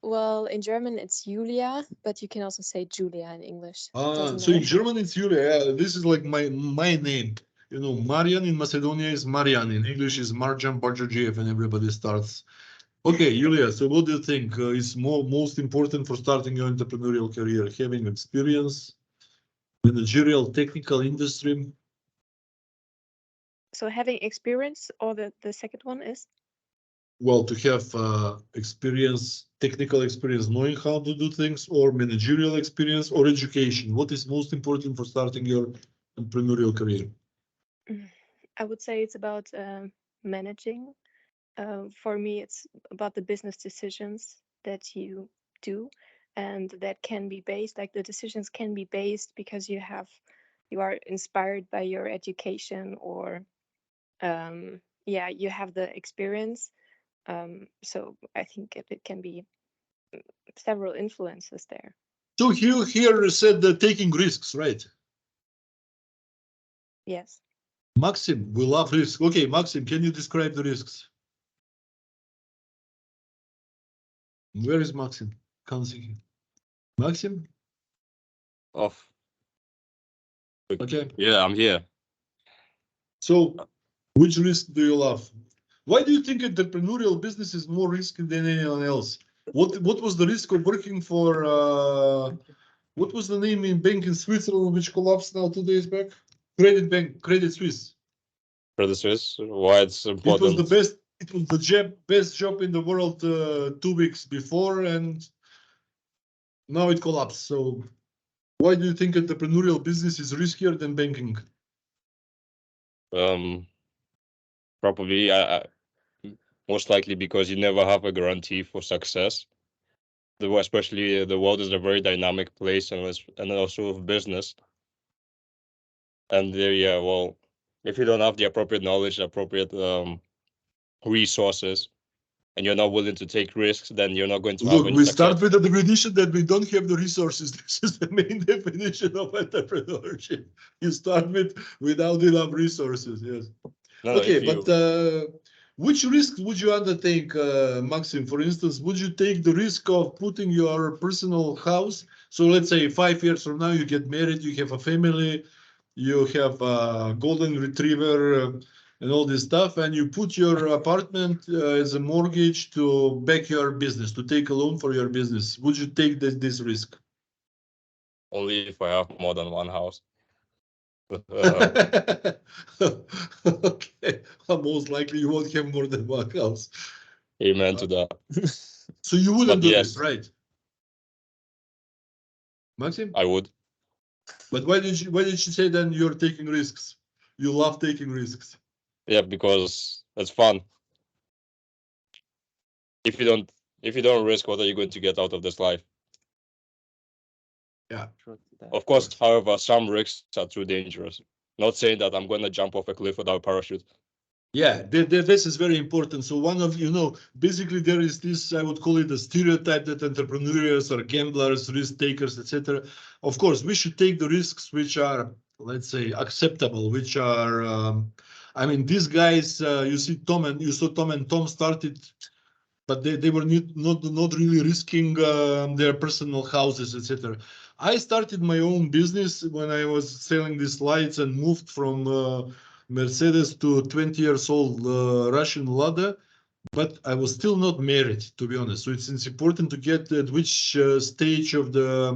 Well, in German it's Julia, but you can also say Julia in English. Doesn't So in matter. German it's Julia. Yeah, this is like my name. You know, Marian in Macedonia is Marian. In English is Marjan Bojadjiev, and everybody starts. Okay, Julia. So what do you think is most important for starting your entrepreneurial career? Having experience, managerial, technical, industry. So having experience, or the second one is? Well, to have experience, technical experience, knowing how to do things, or managerial experience, or education. What is most important for starting your entrepreneurial career? I would say it's about managing. For me, it's about the business decisions that you do, and that can be based, like the decisions can be based because you are inspired by your education, or yeah, you have the experience. So I think it can be several influences there. So you here said that taking risks, right? Yes. Maxim, we love risks. Okay, Maxim, can you describe the risks? Where is Maxim? Can't see him. Maxim? Off. Okay. Yeah, I'm here. So which risk do you love? Why do you think entrepreneurial business is more risky than anyone else? What was the risk of working for what was the name in bank in Switzerland which collapsed now 2 days back? Credit Suisse. Credit Suisse. Why it's important? It was the best. It was the best job in the world 2 weeks before, and now it collapsed. So why do you think entrepreneurial business is riskier than banking? Probably most likely because you never have a guarantee for success. Especially the world is a very dynamic place, and also with business. And yeah, well, if you don't have the appropriate knowledge, appropriate resources, and you're not willing to take risks, then you're not going to have Look, any we success. start with the definition that we don't have the resources. This is the main definition of entrepreneurship. You start with without enough resources. Yes. No, Okay, but which risk would you undertake, Maxim? For instance, would you take the risk of putting your personal house? So let's say 5 years from now, you get married, you have a family, you have a golden retriever and all this stuff, and you put your apartment as a mortgage to back your business, to take a loan for your business. Would you take this risk? Only if I have more than one house. Okay, well, most likely you won't have more than one house. Amen to that. So you wouldn't But do yes, this, right? Maxim? I would. But why did you say then you're taking risks? You love taking risks. Yeah, because it's fun. If you don't risk, what are you going to get out of this life? Yeah. Of course, however, some risks are too dangerous. Not saying that I'm going to jump off a cliff without a parachute. Yeah, this is very important. So one of, basically there is this, I would call it a stereotype that entrepreneurs are gamblers, risk takers, etc. Of course, we should take the risks which are, let's say, acceptable, which are, I mean, these guys, you saw Tom and Tom started, but they were not really risking their personal houses, etc. I started my own business when I was selling these lights and moved from Mercedes to 20 years old Russian Lada. but I was still not married, to be honest. So it's important to get at which stage of the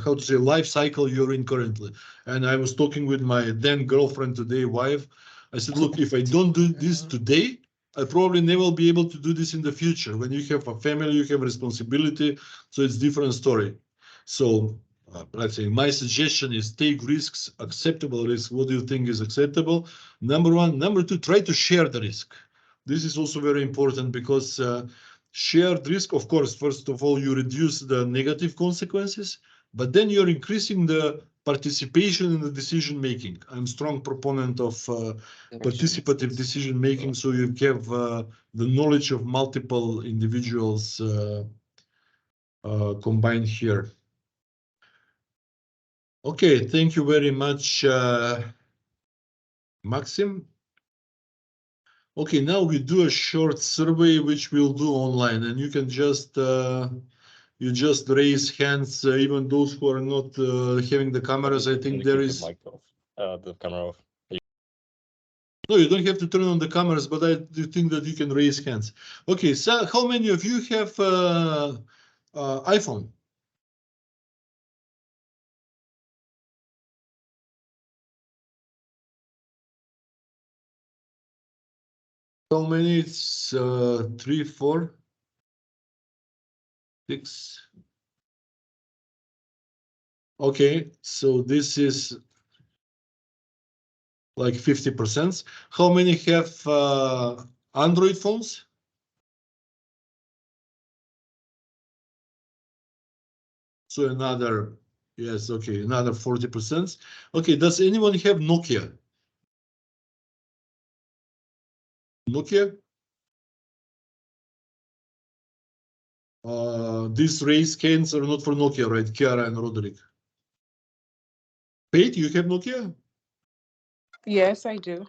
how to say life cycle you're in currently. And I was talking with my then girlfriend, today wife. I said, look, if I don't do this today, I probably never will be able to do this in the future. When you have a family, you have responsibility, so it's different story. So let's say my suggestion is take risks, acceptable risks. What do you think is acceptable? Number one. Number two, try to share the risk. This is also very important because shared risk, of course, first of all, you reduce the negative consequences, but then you're increasing the participation in the decision making. I'm a strong proponent of participative decision making, so you have the knowledge of multiple individuals combined here. Okay, thank you very much, Maxim. Okay, now we do a short survey which we'll do online, and you can just you just raise hands, even those who are not having the cameras. I think there is the mic off, the camera off. No, you don't have to turn on the cameras, but I do think that you can raise hands. Okay, so how many of you have iPhone? How many? It's 3, 4, 6. Okay, so this is like 50%. How many have Android phones? So another, yes, okay, another 40%. Okay, does anyone have Nokia? Nokia? These raise hands are not for Nokia, right? Chiara and Roderick. Pete, you have Nokia? Yes, I do.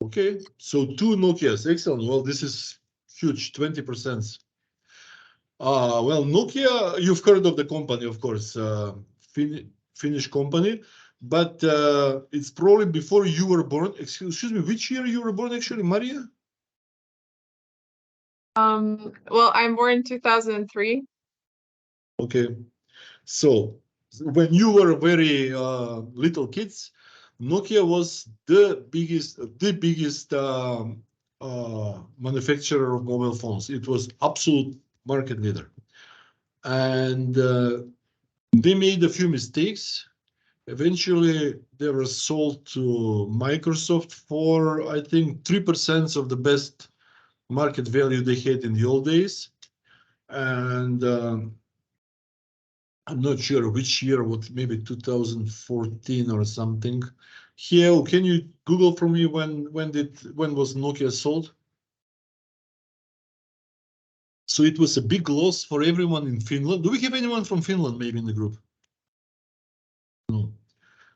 Okay, so 2 Nokias, excellent. Well, this is huge, 20%. Well, Nokia, you've heard of the company, of course, Finnish company, but it's probably before you were born. Excuse me, which year you were born actually, Maria? Well, I'm born in 2003. Okay, so when you were very little kids, Nokia was the biggest manufacturer of mobile phones. It was absolute market leader, and they made a few mistakes. Eventually, they were sold to Microsoft for, I think, 3% of the best market value they had in the old days. And I'm not sure which year, what maybe 2014 or something. Here, can you Google for me when was Nokia sold? So it was a big loss for everyone in Finland. Do we have anyone from Finland maybe in the group? No.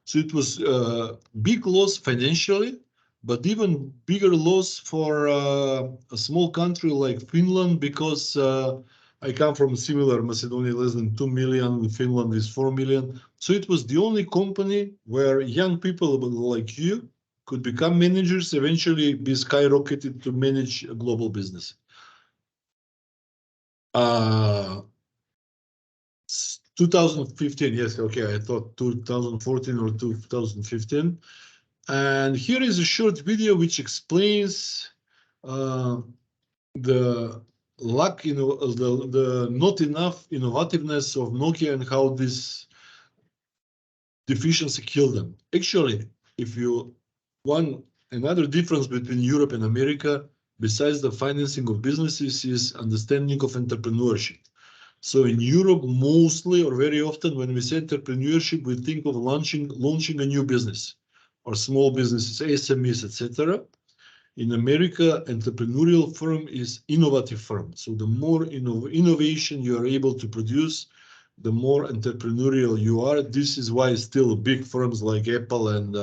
So it was a big loss financially, but even bigger loss for a small country like Finland, because I come from similar Macedonia, less than 2 million, Finland is 4 million. So it was the only company where young people like you could become managers, eventually be skyrocketed to manage a global business. 2015, yes, okay, I thought 2014 or 2015. And here is a short video which explains the lack, the not enough innovativeness of Nokia and how this deficiency killed them. Actually, if you want another difference between Europe and America, besides the financing of businesses, is understanding of entrepreneurship. So in Europe, mostly or very often, when we say entrepreneurship, we think of launching a new business or small businesses, SMEs, etc. In America, entrepreneurial firm is innovative firm. So the more innovation you are able to produce, the more entrepreneurial you are. This is why still big firms like Apple and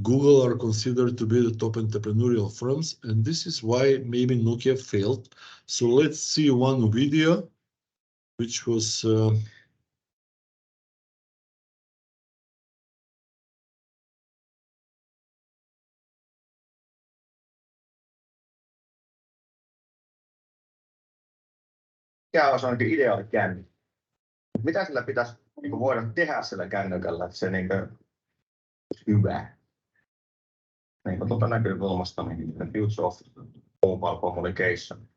Google are considered to be the top entrepreneurial firms. And this is why maybe Nokia failed. So let's see one video, which was mikä olisi ainakin ideaali kännykkä? Mitä sillä pitäisi niin kuin voida tehdä sillä kännykällä, että se niin kuin, olisi hyvä? Niin kuin tuolta näkökulmasta, niin the future of mobile communication.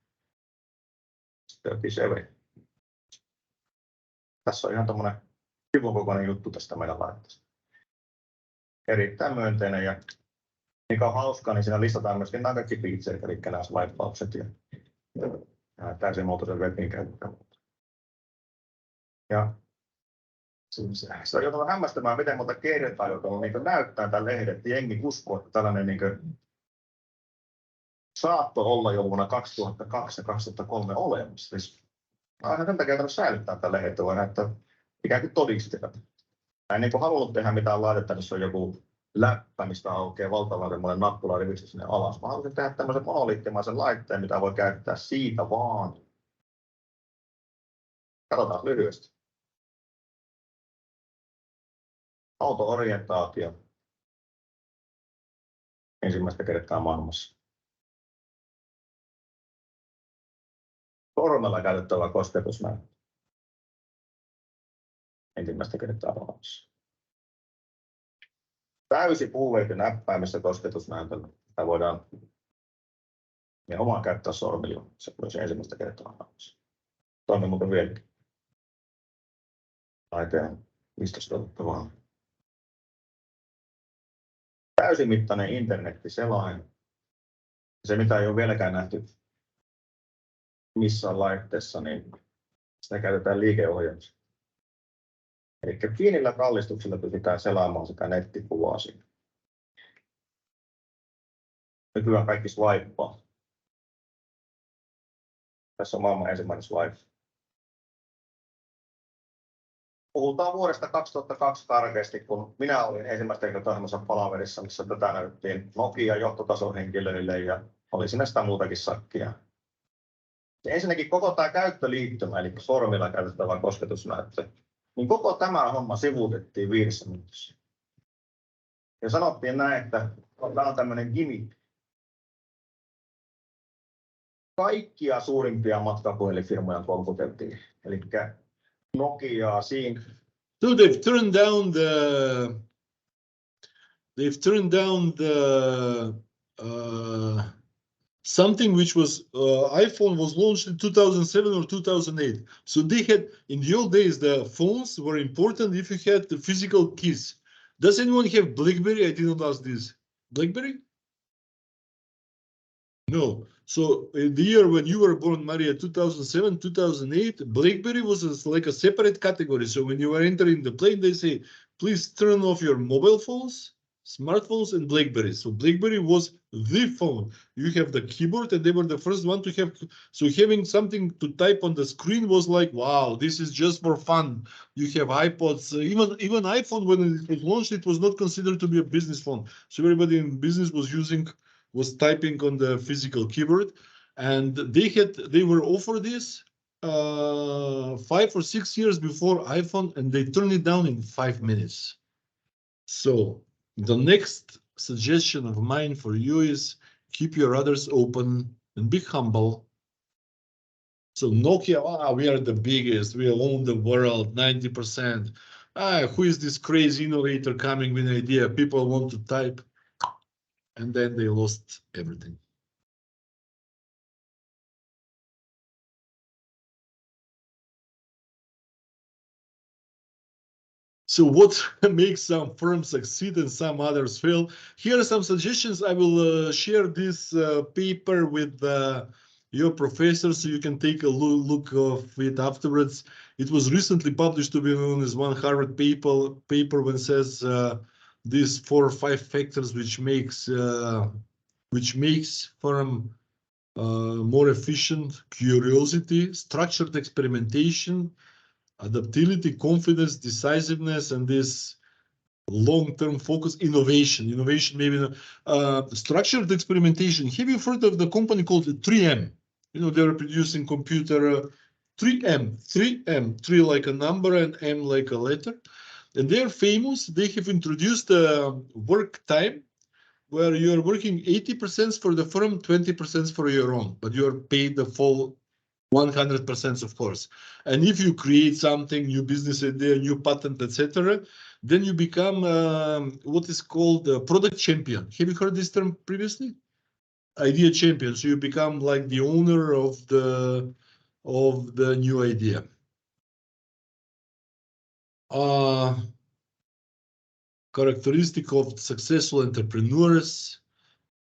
37. Tässä on ihan tommonen sivun kokoinen juttu tästä meidän laitteesta. Erittäin myönteinen ja mikä on hauskaa, niin siinä listataan myöskin nämä kaikki featuret, eli nämä swipeaukset ja täysimuotoisen webin käyttö. Ja se on joutunut hämmästämään, miten monta kertaa joutunut niin näyttää tämän lehden, että jengi uskoo, että tällainen niin saattoi olla jo vuonna 2002 ja 2003 olemassa. Siis aina sen takia säilyttää tätä lehdettä, voi näyttää ikään kuin todisteet. Mä en niin halunnut tehdä mitään laitetta, missä on joku läppä, mistä aukeaa valtavan semmoinen nappula rivistä sinne alas. Mä halusin tehdä tämmöisen monoliittimaisen laitteen, mitä voi käyttää siitä vaan. Katsotaan lyhyesti. Auto-orientaatio. Ensimmäistä kertaa maailmassa. Sormella käytettävä kosketusnäyttö. Ensimmäistä kertaa maailmassa. Täysi puuveiti näppäämistä kosketusnäytöllä. Tämä voidaan omaan käyttää sormilla. Se olisi ensimmäistä kertaa maailmassa. Toimii muuten vieläkin. Laiteen 15 vaan. Täysimittainen internettiselain. Se, mitä ei ole vieläkään nähty missään laitteessa, niin sitä käytetään liikeohjelmassa. Eli pienillä kallistuksilla pystytään selaamaan sitä nettikuvaa siinä. Nykyään kaikki swipea. Tässä on maailman ensimmäinen swipe. Puhutaan vuodesta 2002 karkeasti, kun minä olin ensimmäistä kertaa palaverissa, missä tätä näyttiin Nokia johtotasohenkilöille ja oli siinä sitä muutakin sakkia. Ensinnäkin koko tämä käyttöliittymä, eli sormilla käytettävä kosketusnäyttö, niin koko tämä homma sivuutettiin 5 minuutissa. Ja sanottiin näin, että tämä on tämmöinen gimmick. Kaikkia suurimpia matkapuhelinfirmoja kolkuteltiin. Eli Nokiaa siinä. So they've turned down the something which was iPhone was launched in 2007 or 2008. So they had, in the old days, the phones were important if you had the physical keys. Does anyone have BlackBerry? I didn't ask this. BlackBerry? No. So in the year when you were born, Maria, 2007, 2008, BlackBerry was like a separate category. So when you were entering the plane, they say, please turn off your mobile phones, smartphones, and BlackBerry. So BlackBerry was the phone. You have the keyboard, and they were the first one to have. So having something to type on the screen was like, wow, this is just for fun. You have iPods, even iPhone when it was launched, it was not considered to be a business phone. So everybody in business was typing on the physical keyboard, and they were offered this 5 or 6 years before iPhone, and they turned it down in 5 minutes. So the next suggestion of mine for you is keep your others open and be humble. So Nokia, we are the biggest, we own the world, 90%. Who is this crazy innovator coming with an idea? People want to type. And then they lost everything. So what makes some firms succeed and some others fail? Here are some suggestions. I will share this paper with your professor so you can take a look of it afterwards. It was recently published to be known as one Harvard paper when it says these 4 or 5 factors which makes firm more efficient: curiosity, structured experimentation, adaptability, confidence, decisiveness, and this long-term focus, innovation. Innovation, maybe structured experimentation. Have you heard of the company called 3M? You know, they're producing computer 3M, 3 like a number and M like a letter. And they're famous. They have introduced work time where you're working 80% for the firm, 20% for your own, but you're paid the full 100%, of course. And if you create something, new business idea, new patent, etc., then you become what is called a product champion. Have you heard this term previously? Idea champion. So you become like the owner of the new idea. Characteristic of successful entrepreneurs: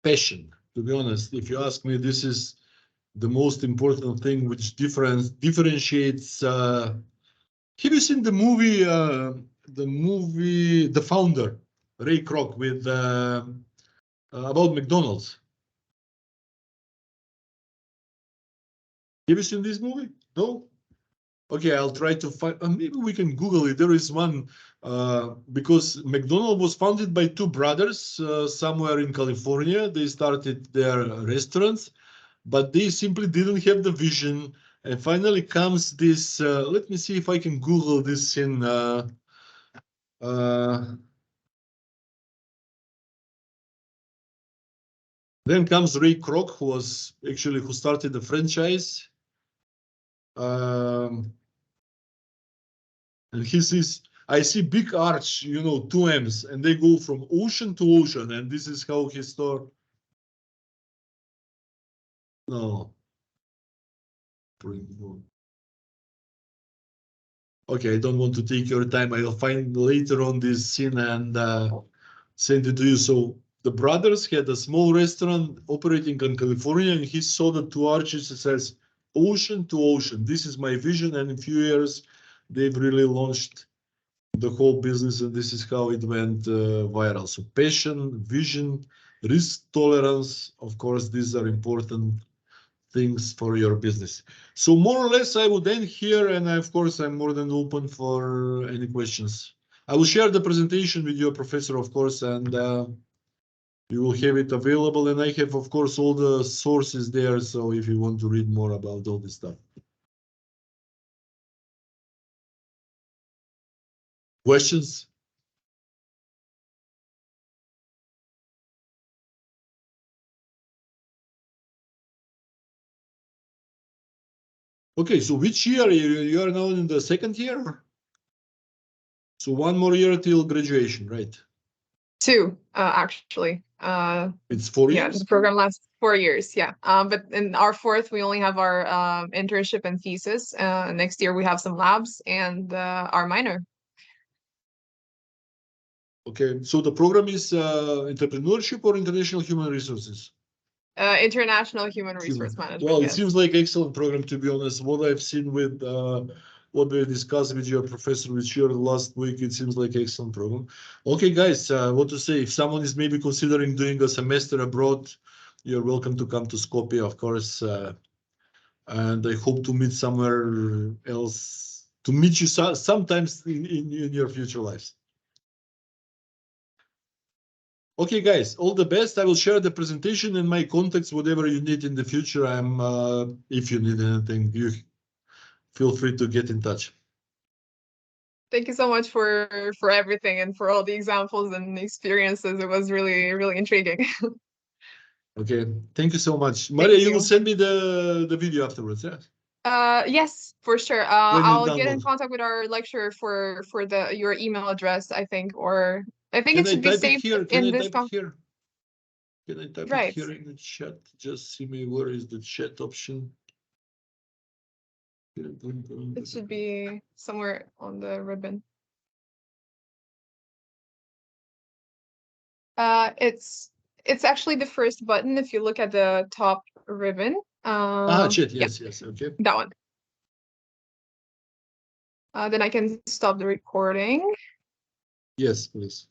passion. To be honest, if you ask me, this is the most important thing which differentiates. Have you seen the movie? The Founder, Ray Kroc, with about McDonald's. Have you seen this movie? No. Okay, I'll try to find. Maybe we can Google it. There is one because McDonald's was founded by two brothers somewhere in California. They started their restaurants, but they simply didn't have the vision. And finally comes this. Let me see if I can Google this in. Then comes Ray Kroc, who started the franchise. And he says, I see big arch, two M's, and they go from ocean to ocean. And this is how he started. No. Okay, I don't want to take your time. I'll find later on this scene and send it to you. So the brothers had a small restaurant operating in California, and he saw the two arches. It says ocean to ocean. This is my vision. And in a few years, they've really launched the whole business, and this is how it went viral. So passion, vision, risk tolerance, of course, these are important things for your business. So more or less, I would end here, and of course, I'm more than open for any questions. I will share the presentation with your professor, of course, and you will have it available. And I have, of course, all the sources there. So if you want to read more about all this stuff. Questions? Okay, so which year? You are now in the second year? So one more year till graduation, right? Two, actually. It's 4 years? Yeah, the program lasts 4 years, yeah. But in our fourth, we only have our internship and thesis. Next year, we have some labs and our minor. Okay, so the program is entrepreneurship or international human resources? International Human Resource Management. Well, it yes. seems like excellent program, to be honest. What I've seen with what we discussed with your professor, with Sjoerd last week, it seems like excellent program. Okay, guys, what to say? If someone is maybe considering doing a semester abroad, you're welcome to come to Skopje, of course. And I hope to meet somewhere else, to meet you sometimes in your future lives. Okay, guys, all the best. I will share the presentation and my contacts, whatever you need in the future. If you need anything, you feel free to get in touch. Thank you so much for everything and for all the examples and experiences. It was really, really intriguing. Okay, thank you so much. Maria, you will send me the video afterwards, yeah? Yes, for sure. When you I'll get in download. contact with our lecturer for your email address, I think, or I think Can it I should be type it saved here? Can in I this type it here? Can I type it Right. here in the chat? Just see me, where is the chat option? It should be somewhere on the ribbon. It's actually the first button if you look at the top ribbon. Chat, yeah, yes, okay. that one. Then I can stop the recording. Yes, please.